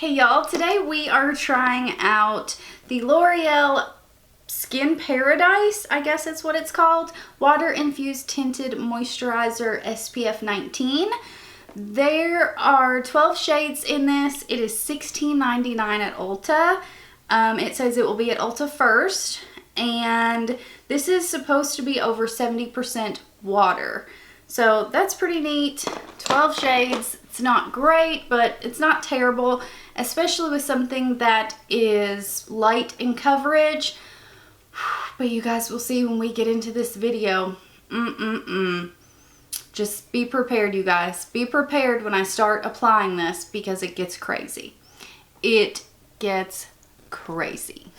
Hey y'all, today we are trying out the L'Oreal Skin Paradise, I guess that's what it's called, Water Infused Tinted Moisturizer SPF 19. There are 12 shades in this. It is $16.99 at Ulta. It says it will be at Ulta first, and this is supposed to be over 70% water. So that's pretty neat. 12 shades. It's not great, but it's not terrible, especially with something that is light in coverage. But you guys will see when we get into this video. Just be prepared, you guys. Be prepared when I start applying this because it gets crazy. It gets crazy.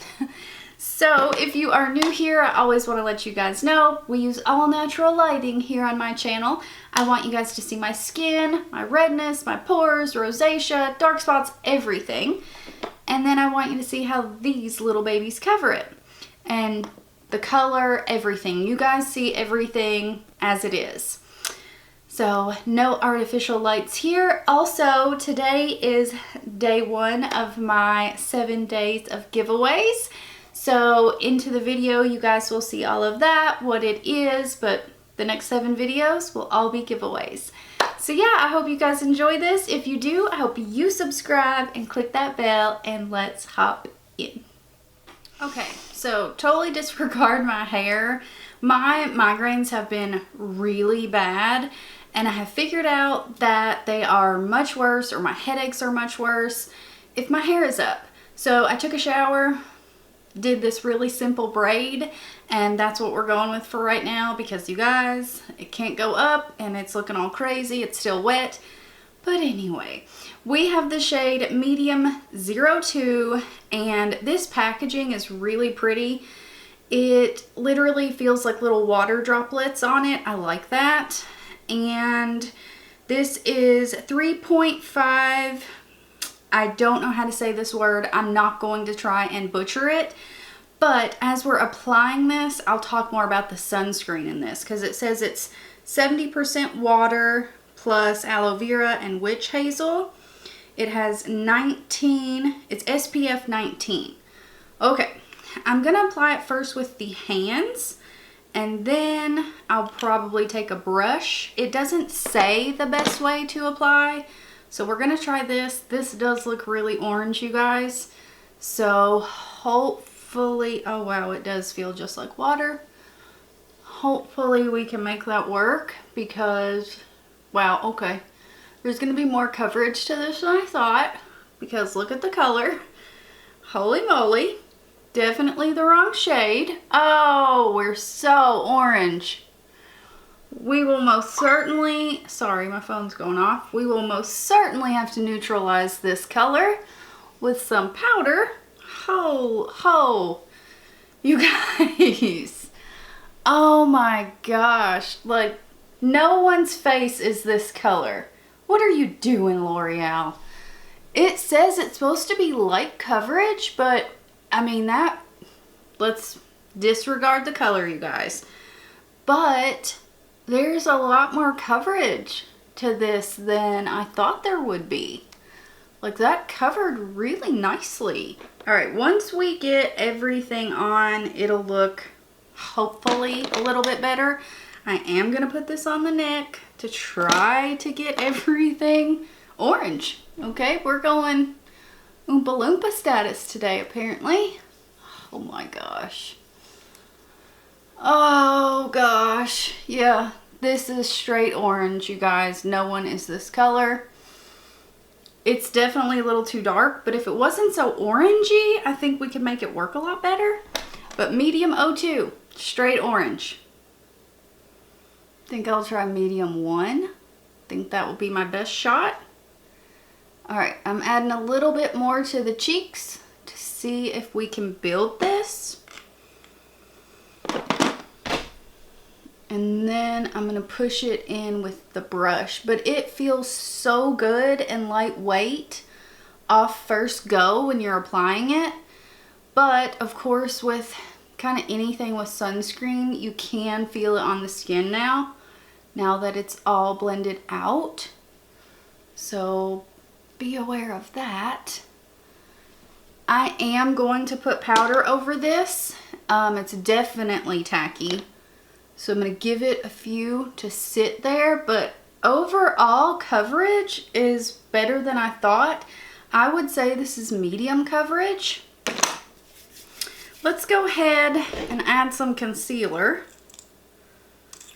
So if you are new here, I always want to let you guys know we use all natural lighting here on my channel. I want you guys to see my skin, my redness, my pores, rosacea, dark spots, everything. And then I want you to see how these little babies cover it. And the color, everything. You guys see everything as it is. So no artificial lights here. Also, today is day 1 of my 7 days of giveaways. So into the video, you guys will see all of that, what it is, but the next 7 videos will all be giveaways. So yeah, I hope you guys enjoy this. If you do, I hope you subscribe and click that bell, and let's hop in. Okay, so totally disregard my hair. My migraines have been really bad, and I have figured out that they are much worse, or my headaches are much worse, if my hair is up. So I took a shower, did this really simple braid, and that's what we're going with for right now because you guys, it can't go up and it's looking all crazy. It's still wet. But anyway, we have the shade Medium 02, and this packaging is really pretty. It literally feels like little water droplets on it. I like that. And this is 3.5. I don't know how to say this word. I'm not going to try and butcher it. But as we're applying this, I'll talk more about the sunscreen in this because it says it's 70% water plus aloe vera and witch hazel. It has 19, it's SPF 19. Okay, I'm going to apply it first with the hands, and then I'll probably take a brush. It doesn't say the best way to apply, so we're going to try this. This does look really orange, you guys. So hopefully, oh wow, it does feel just like water. Hopefully we can make that work because, wow, okay. There's going to be more coverage to this than I thought because look at the color. Holy moly. Definitely the wrong shade. Oh, we're so orange. We will most certainly, sorry, my phone's going off. We will most certainly have to neutralize this color with some powder. Ho, you guys. Oh my gosh. Like, no one's face is this color. What are you doing, L'Oreal? It says it's supposed to be light coverage, but I mean let's disregard the color, you guys. But there's a lot more coverage to this than I thought there would be. Like, that covered really nicely. All right, once we get everything on, it'll look hopefully a little bit better. I am going to put this on the neck to try to get everything orange. Okay, we're going Oompa Loompa status today, apparently. Oh my gosh. Oh gosh. Yeah, this is straight orange, you guys. No one is this color. It's definitely a little too dark, but if it wasn't so orangey, I think we could make it work a lot better. But Medium 02, straight orange. Think I'll try Medium 1. Think that will be my best shot. Alright, I'm adding a little bit more to the cheeks to see if we can build this. And then I'm going to push it in with the brush. But it feels so good and lightweight off first go when you're applying it. But of course, with kind of anything with sunscreen, you can feel it on the skin now that it's all blended out. So be aware of that. I am going to put powder over this. It's definitely tacky, so I'm going to give it a few to sit there, but overall coverage is better than I thought. I would say this is medium coverage. Let's go ahead and add some concealer.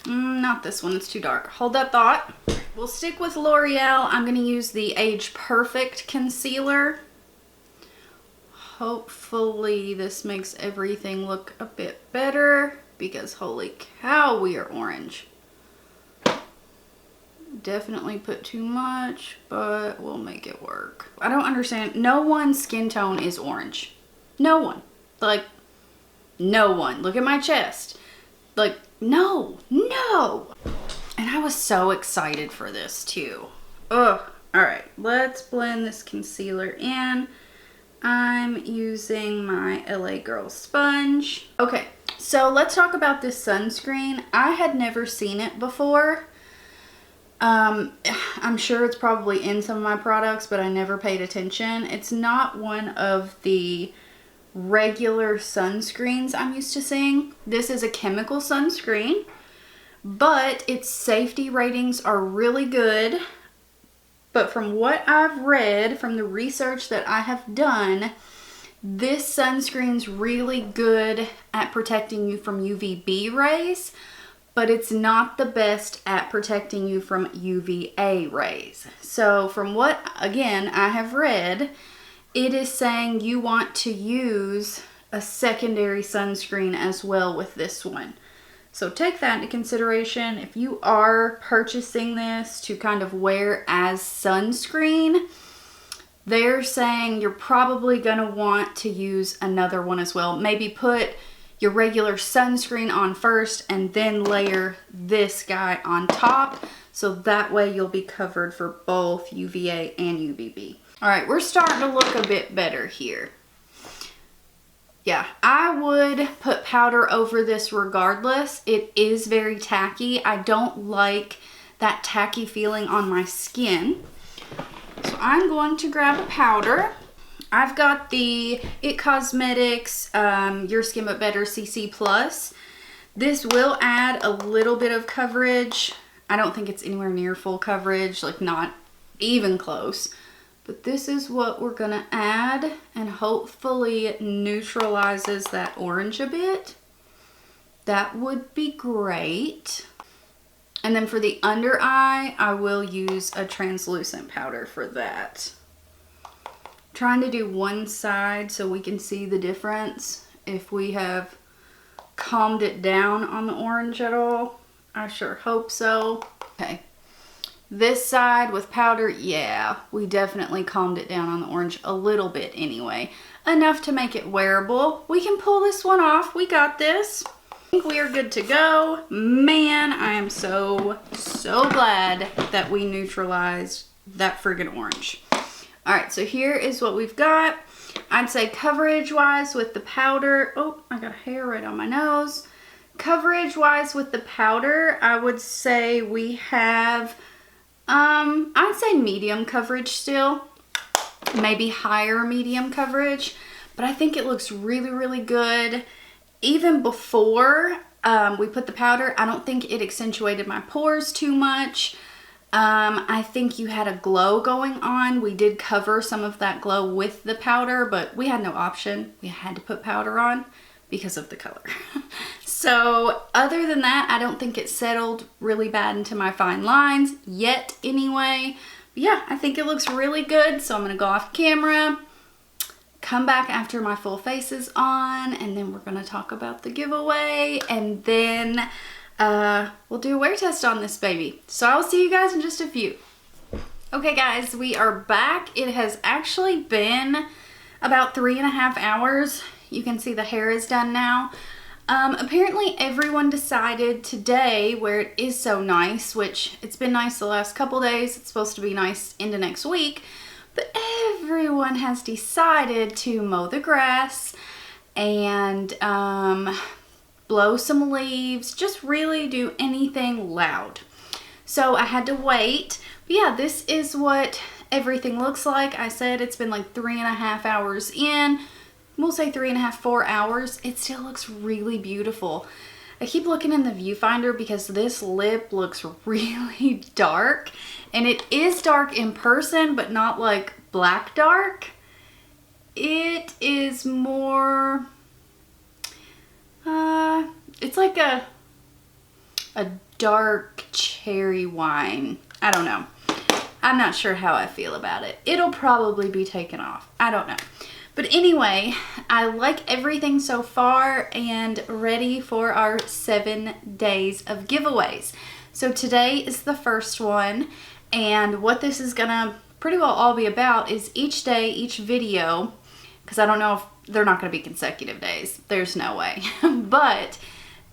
Not this one, it's too dark. Hold that thought. We'll stick with L'Oreal. I'm going to use the Age Perfect concealer. Hopefully this makes everything look a bit better, because holy cow, we are orange. Definitely put too much, but we'll make it work. I don't understand. No one's skin tone is orange. No one. Like, no one. Look at my chest. Like, no. And I was so excited for this too. Ugh. Alright, let's blend this concealer in. I'm using my LA Girl sponge. Okay, so let's talk about this sunscreen. I had never seen it before. I'm sure it's probably in some of my products, but I never paid attention. It's not one of the regular sunscreens I'm used to seeing. This is a chemical sunscreen, but its safety ratings are really good. But from what I've read, from the research that I have done, this sunscreen's really good at protecting you from UVB rays, but it's not the best at protecting you from UVA rays. So from what, again, I have read, it is saying you want to use a secondary sunscreen as well with this one. So take that into consideration. If you are purchasing this to kind of wear as sunscreen, they're saying you're probably going to want to use another one as well. Maybe put your regular sunscreen on first and then layer this guy on top. So that way you'll be covered for both UVA and UVB. All right, we're starting to look a bit better here. Yeah, I would put powder over this regardless. It is very tacky. I don't like that tacky feeling on my skin. So I'm going to grab a powder. I've got the It Cosmetics Your Skin But Better CC Plus. This will add a little bit of coverage. I don't think it's anywhere near full coverage, like not even close. But this is what we're gonna add, and hopefully it neutralizes that orange a bit. That would be great. And then for the under eye, I will use a translucent powder for that. Trying to do one side so we can see the difference if we have calmed it down on the orange at all. I sure hope so. Okay. This side with powder, yeah, we definitely calmed it down on the orange a little bit anyway. Enough to make it wearable. We can pull this one off. We got this. I think we are good to go. Man, I am so glad that we neutralized that friggin' orange. All right, so here is what we've got. I'd say coverage-wise with the powder. Oh, I got a hair right on my nose. Coverage-wise with the powder, I would say we have... I'd say medium coverage still, maybe higher medium coverage, but I think it looks really good. Even before we put the powder, I don't think it accentuated my pores too much. I think you had a glow going on. We did cover some of that glow with the powder, but we had no option. We had to put powder on because of the color. So other than that, I don't think it settled really bad into my fine lines yet anyway. But yeah, I think it looks really good. So I'm going to go off camera, come back after my full face is on, and then we're going to talk about the giveaway, and then we'll do a wear test on this baby. So I'll see you guys in just a few. Okay guys, we are back. It has actually been about 3.5 hours. You can see the hair is done now. Apparently everyone decided today, where it is so nice, which it's been nice the last couple days, it's supposed to be nice into next week, but everyone has decided to mow the grass and blow some leaves, just really do anything loud. So I had to wait. But yeah, this is what everything looks like. I said it's been like 3.5 hours in. We'll say 3.5, 4 hours. It still looks really beautiful. I keep looking in the viewfinder because this lip looks really dark. And it is dark in person, but not like black dark. It is more, it's like a dark cherry wine. I don't know. I'm not sure how I feel about it. It'll probably be taken off. I don't know. But anyway, I like everything so far and ready for our 7 days of giveaways. So today is the first one, and what this is gonna pretty well all be about is each day, each video, because I don't know if they're not gonna be consecutive days. There's no way. But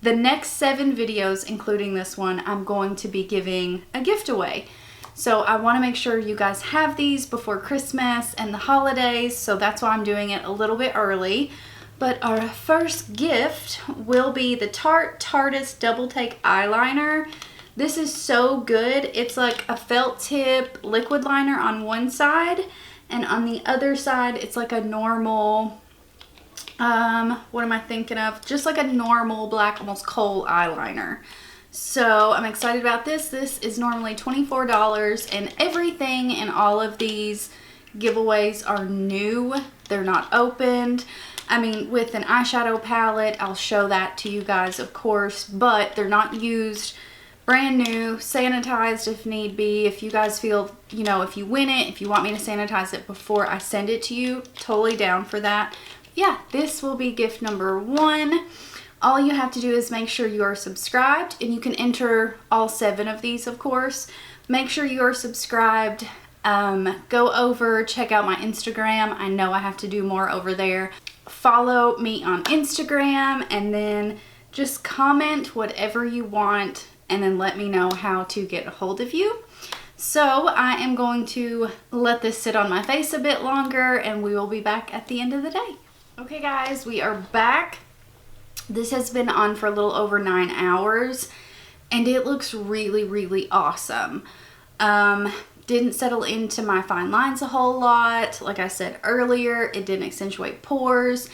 the next 7 videos, including this one, I'm going to be giving a gift away. So I want to make sure you guys have these before Christmas and the holidays, so that's why I'm doing it a little bit early. But our first gift will be the Tarte Tardis Double Take Eyeliner. This is so good. It's like a felt tip liquid liner on one side, and on the other side it's like a normal, what am I thinking of? Just like a normal black, almost coal eyeliner. So I'm excited about this. This is normally $24, and everything in all of these giveaways are new. They're not opened. I mean, with an eyeshadow palette, I'll show that to you guys, of course, but they're not used. Brand new, sanitized if need be. If you guys feel, you know, if you win it, if you want me to sanitize it before I send it to you, totally down for that. Yeah, this will be gift number 1. All you have to do is make sure you are subscribed, and you can enter all 7 of these, of course. Make sure you are subscribed. Go over, check out my Instagram. I know I have to do more over there. Follow me on Instagram, and then just comment whatever you want, and then let me know how to get a hold of you. So I am going to let this sit on my face a bit longer, and we will be back at the end of the day. Okay guys, we are back. This has been on for a little over 9 hours, and it looks really, really awesome. Didn't settle into my fine lines a whole lot. Like I said earlier, it didn't accentuate pores.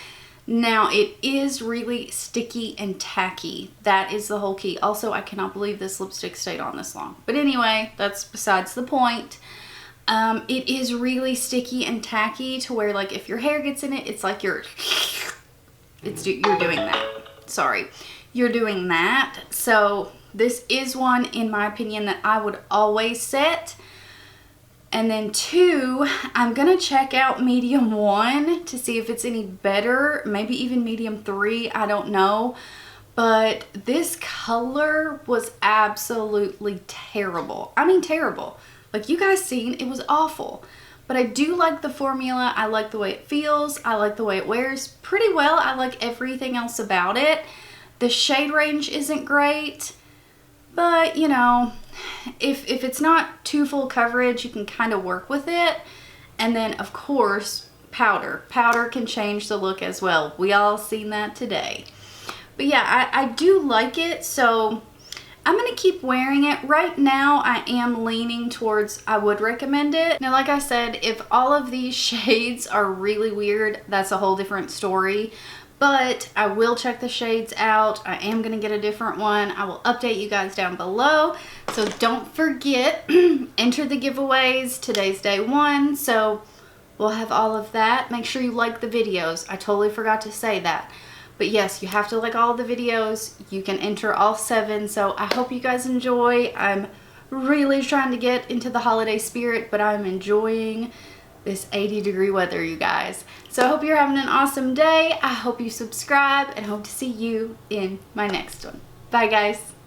Now it is really sticky and tacky. That is the whole key. Also, I cannot believe this lipstick stayed on this long. But anyway, that's besides the point. It is really sticky and tacky to where, like, if your hair gets in it, it's like you're doing that. Sorry, you're doing that. So this is one, in my opinion, that I would always set. And then 2, I'm gonna check out medium 1 to see if it's any better, maybe even medium 3, I don't know. But this color was absolutely terrible. I mean terrible. Like you guys seen, it was awful. But I do like the formula. I like the way it feels. I like the way it wears pretty well. I like everything else about it. The shade range isn't great, but you know, if it's not too full coverage, you can kind of work with it. And then of course, powder. Powder can change the look as well. We all seen that today. But yeah, I do like it, so I'm going to keep wearing it. Right now, I am leaning towards I would recommend it. Now, like I said, if all of these shades are really weird, that's a whole different story. But I will check the shades out. I am going to get a different one. I will update you guys down below. So don't forget, enter the giveaways. Today's day 1, so we'll have all of that. Make sure you like the videos. I totally forgot to say that. But yes, you have to like all the videos. You can enter all 7. So I hope you guys enjoy. I'm really trying to get into the holiday spirit, but I'm enjoying this 80-degree weather, you guys. So I hope you're having an awesome day. I hope you subscribe, and hope to see you in my next one. Bye, guys.